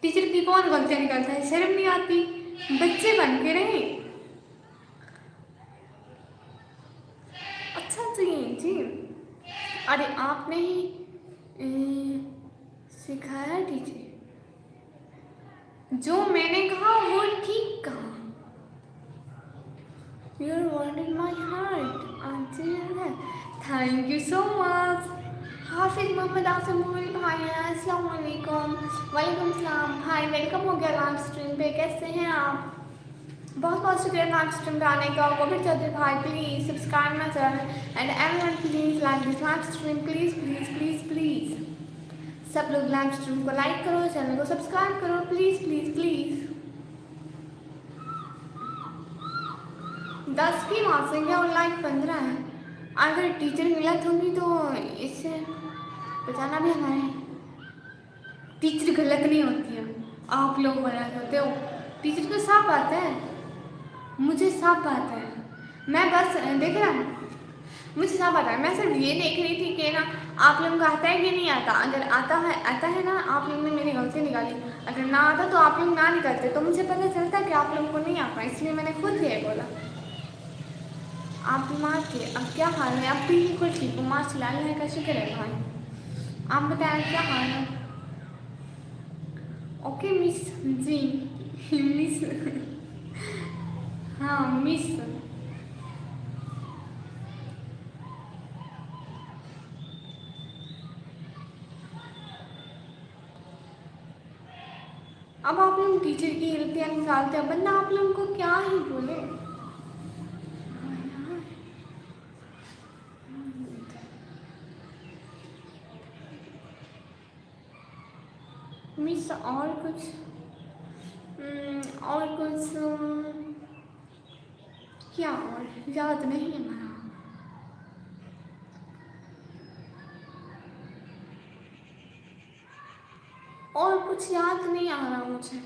टीचर की कौन गलतियाँ निकालता है? शर्म नहीं आती? बच्चे बन के रहे। अच्छा जी, जी। अरे आपने ही सिखाया टीचर, जो मैंने कहा वो ठीक कहा। Your word in my heart, aunty. Thank you so much. Hafiz Mohammad Asmul भाई, अस्सलाम वालेकुम। वालेकुम सलाम भाई, वेलकम हो गया लाइव स्ट्रीम पे, कैसे हैं आप? बहुत बहुत शुक्रिया लाइव स्ट्रीम पे आने का। कबीर चौधरी भाई please subscribe my channel and everyone please like this live stream, please please please please. सब लोग लाइव स्ट्रीम को लाइक करो, चैनल को सब्सक्राइब करो, प्लीज प्लीज प्लीज। 10 की मार्क्सिंग है और लाइक 15 है। अगर टीचर गलत होंगी तो इससे बचाना भी हमारे। टीचर गलत नहीं होती है, आप लोग गलत होते हो। टीचर को साफ आता है, मुझे साफ आता है। मैं बस देख रहा हूँ, मुझे साफ आता है। मैं सिर्फ ये देख रही थी कि ना आप लोगों को आता है कि नहीं आता। अगर आता है ना, आप लोगों ने मेरी गलती निकाली। अगर ना आता तो आप लोग ना निकालते, तो मुझे पता चलता कि आप लोगों को नहीं आता, इसलिए मैंने खुद ये बोला। आप बीमार थे, अब क्या हाल है? अब बिल्कुल ठीक हूँ, माशाल्लाह, अल्लाह का शुक्र है भाई। आप बताएं क्या हाल है? ओके मिस जी। मिस, हाँ मिस। अब आप लोग टीचर की गलतियाँ निकालते हैं, बंदा आप लोगों को क्या ही बोले। मिस और कुछ क्या और याद नहीं है मेरा। और कुछ याद नहीं आ रहा मुझे।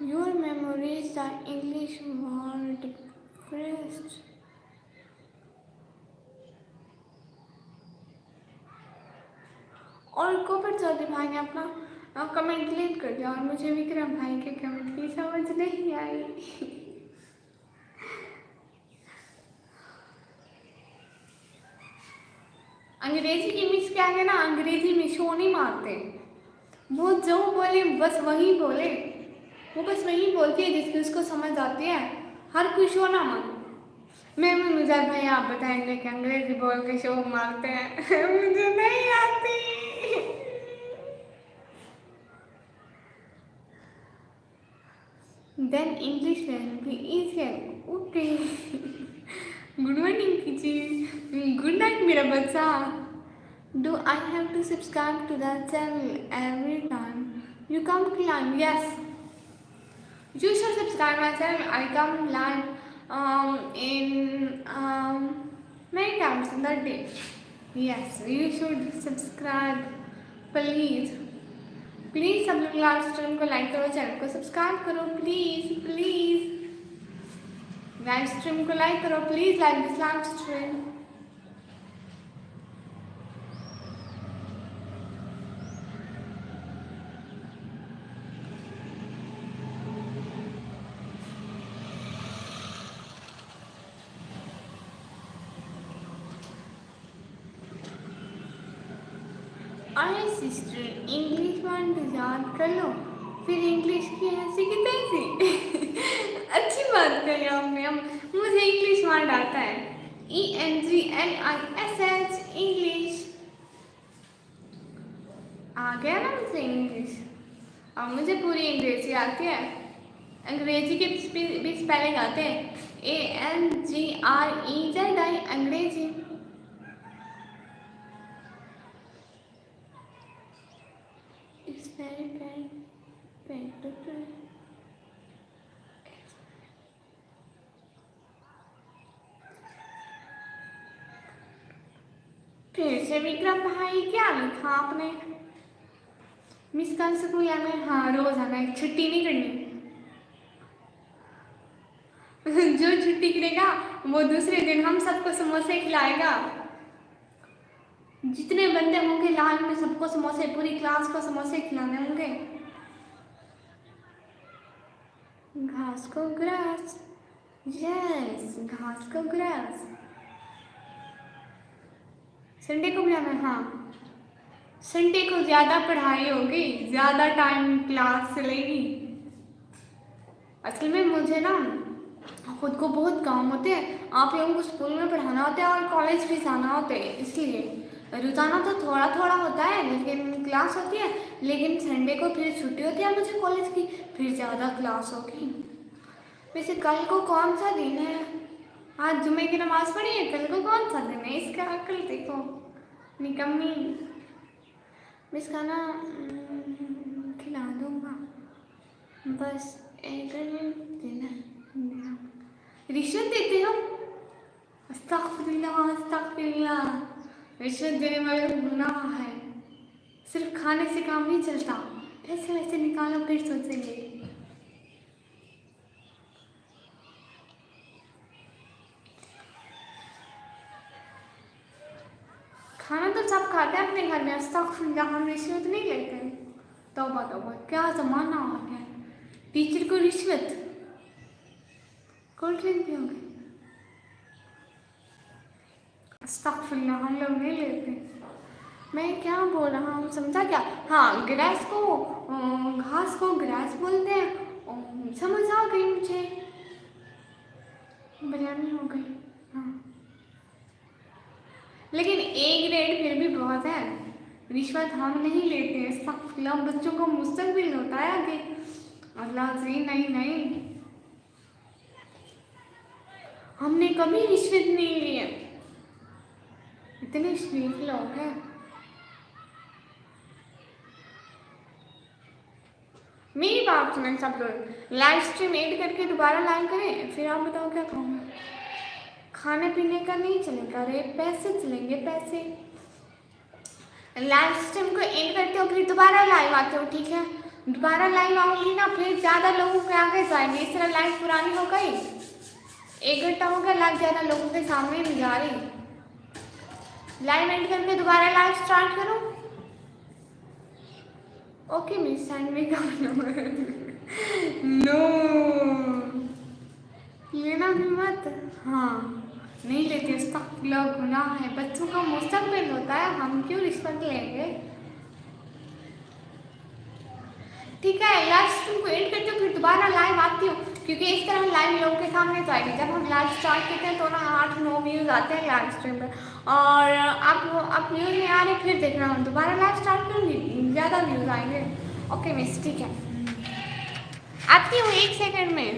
Your memories the English word first. और कोपर चौधरी भाई ने अपना कमेंट डिलीट कर दिया और मुझे विक्रम भाई के कमेंट की समझ नहीं आई। अंग्रेजी की मिस क्या है ना, अंग्रेजी में शो नहीं मारते, वो जो बोले बस वही बोले, वो बस वही बोलती है जिसकी उसको समझ आती है, हर कोई शो ना मारे। मैं मुझे भाई आप बताएंगे कि अंग्रेजी बोल के शो मारते हैं मुझे नहीं आती। Then English will be easier. Okay good morning कीजिए, गुड नाइट मेरा बच्चा। Do I have to subscribe to that channel every time you come to live? Yes, you should subscribe my channel. I come live in many times in the day. Yes, you should subscribe, please. Please सब लोग live stream को like करो, channel को subscribe करो, please please live stream को like करो, please like this live stream. अरे sister English word याद कर लो, फिर इंग्लिश की ऐसी की तैसी अच्छी बात करी आपने। हम मुझे इंग्लिश वर्ड आता है, ENGLISH इंग्लिश आ गया ना मुझे इंग्लिश। अब मुझे पूरी अंग्रेजी आती है, अंग्रेजी के भी स्पेलिंग आते हैं, ANGREZI अंग्रेजी। फिर से विक्रम भाई क्या लिखा आपने? मिस कल स्कूल आना है, हाँ रोज आना है, छुट्टी नहीं करनी। जो छुट्टी करेगा वो दूसरे दिन हम सबको समोसे खिलाएगा। जितने बंदे होंगे लाइन में सबको समोसे, पूरी क्लास को समोसे खिलाने होंगे। घास को ग्रास, यस घास को ग्रास। संडे को भी आना है, हाँ संडे को ज़्यादा पढ़ाई होगी, ज़्यादा टाइम क्लास चलेगी। असल में मुझे ना खुद को बहुत काम होते हैं, आप लोगों को स्कूल में पढ़ाना होता है और कॉलेज भी जाना होता है, इसलिए रोज़ाना तो थोड़ा थोड़ा होता है लेकिन क्लास होती है। लेकिन संडे को फिर छुट्टी होती है मुझे कॉलेज की, फिर ज़्यादा क्लास होगी। वैसे कल को कौन सा दिन है? आज जुमे की नमाज़ पढ़ी है, कल को कौन सा दिन है? इसका अक्ल देखो निकम्मी। मैं इसका ना खिला दूँगा, बस एक दिन रिश्वत देते हो? अस्तगफिरुल्लाह अस्तगफिरुल्लाह, रिश्वत देने वाले गुनाह है। सिर्फ खाने से काम नहीं चलता, पैसे वैसे निकालो फिर सोचेंगे। खाना तो सब खाते हैं अपने घर में, अस्तगफिरुल्लाह, हम रिश्वत नहीं लेते। तौबा तौबा, क्या ज़माना आ गया, टीचर को रिश्वत। कोल्ड ड्रिंक भी हो गई, अस्तगफिरुल्लाह, हम लोग नहीं लेते। मैं क्या बोल रहा हूँ समझा क्या? हाँ ग्रास को घास को ग्रास बोलते हैं, समझ आ गई मुझे। बिरयानी हो गई। हाँ, लेकिन ए ग्रेड फिर भी बहुत है। रिश्वत हम नहीं लेते हैं, सब बच्चों को मुस्तकबिल होता है आगे। अल्लाह से नहीं नहीं, हमने कभी रिश्वत नहीं ली है। इतने शरीफ लोग हैं। मेरी बात सुनें सब लोग, लाइव स्ट्रीम एड करके दोबारा लाइव करें, फिर आप बताओ क्या कहूँगा। खाने पीने का नहीं चलेगा रे, पैसे चलेंगे पैसे। लाइव स्ट्रीम को एंड करते हो फिर दोबारा लाइव आते हो, ठीक है। दोबारा लाइव आओगी ना फिर ज़्यादा लोगों के आगे जाएंगे। इस तरह लाइव पुरानी हो गई, 1 घंटा हो गया लाइव, ज़्यादा लोगों के सामने नहीं जा रही। लाइव एंड करके दोबारा लाइव स्टार्ट करो। ओके मिस साइड में नो लेना भी मत। हाँ नहीं लेते, उसका लोग गुनाह है, बच्चों का मुस्तकबिल होता है, हम क्यों रिश्वत लेंगे। ठीक है, लाइव स्ट्रीम को एड करती हूँ फिर दोबारा लाइव आती हूँ, क्योंकि इस तरह लाइव लोगों के सामने जाएगी। जब हम लाइव स्टार्ट करते हैं तो ना 8-9 व्यूज़ आते हैं लाइव स्ट्रीम पर, और आप व्यूज़ नहीं आ रहे फिर देखना, हम दोबारा लाइव स्टार्ट करूँगी, ज़्यादा व्यूज़ आएंगे। ओके मिस, ठीक है, आती हूँ 1 सेकंड में।